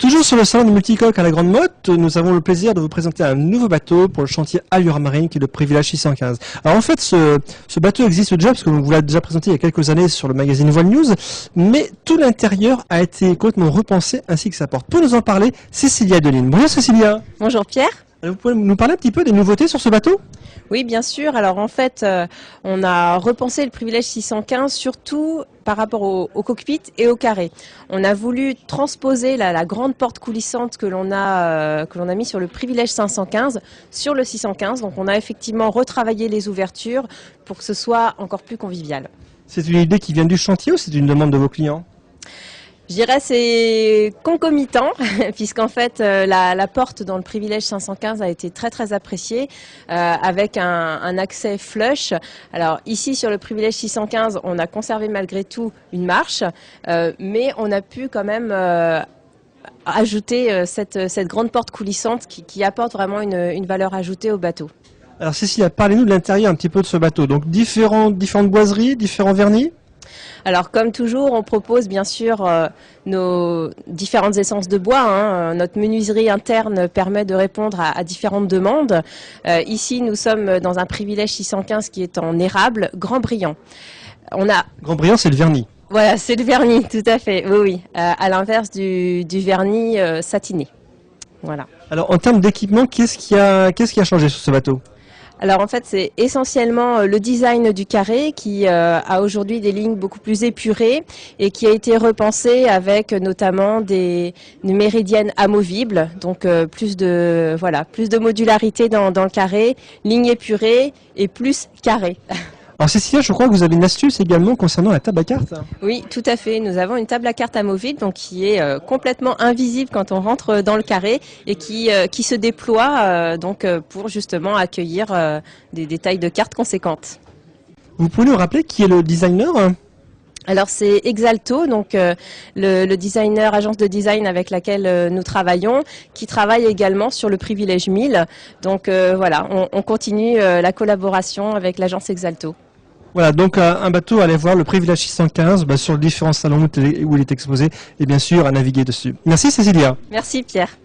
Toujours sur le salon du multicoque à la Grande Motte, nous avons le plaisir de vous présenter un nouveau bateau pour le chantier Allure Marine qui est le Privilège 615. Alors en fait, ce bateau existe déjà parce que vous l'a déjà présenté il y a quelques années sur le magazine Voile News, mais tout l'intérieur a été complètement repensé ainsi que sa porte. Pour nous en parler, Cécilia Deline. Bonjour Cécilia. Bonjour Pierre. Alors, vous pouvez nous parler un petit peu des nouveautés sur ce bateau ? Oui, bien sûr. Alors en fait, on a repensé le Privilège 615 surtout par rapport au cockpit et au carré. On a voulu transposer la grande porte coulissante que l'on a mis sur le Privilège 515 sur le 615. Donc on a effectivement retravaillé les ouvertures pour que ce soit encore plus convivial. C'est une idée qui vient du chantier ou c'est une demande de vos clients ? Je dirais c'est concomitant puisqu'en fait la porte dans le Privilège 515 a été très appréciée avec un accès flush. Alors ici sur le Privilège 615 on a conservé malgré tout une marche mais on a pu quand même ajouter cette grande porte coulissante qui apporte vraiment une valeur ajoutée au bateau. Alors Cécilia, parlez-nous de l'intérieur un petit peu de ce bateau. Donc différentes boiseries, différents vernis ? Alors comme toujours, on propose bien sûr nos différentes essences de bois. Notre menuiserie interne permet de répondre à différentes demandes. Ici, nous sommes dans un Privilège 615 qui est en érable, grand brillant. Grand brillant, c'est le vernis. Voilà, c'est le vernis, tout à fait. Oui. À l'inverse du vernis satiné. Voilà. Alors en termes d'équipement, qu'est-ce qui a changé sur ce bateau ? Alors en fait c'est essentiellement le design du carré qui a aujourd'hui des lignes beaucoup plus épurées et qui a été repensé avec notamment des méridiennes amovibles, donc plus de modularité dans le carré, lignes épurées et plus carré. Alors Cécilia, je crois que vous avez une astuce également concernant la table à cartes. Oui, tout à fait. Nous avons une table à cartes amovible donc qui est complètement invisible quand on rentre dans le carré et qui se déploie pour justement accueillir des tailles de cartes conséquentes. Vous pouvez nous rappeler qui est le designer ? Alors c'est Exalto, donc le designer, agence de design avec laquelle nous travaillons, qui travaille également sur le Privilège 1000. Donc voilà, on continue la collaboration avec l'agence Exalto. Voilà, donc un bateau à aller voir le Privilège 615 sur les différents salons où il est exposé et bien sûr à naviguer dessus. Merci Cécilia. Merci Pierre.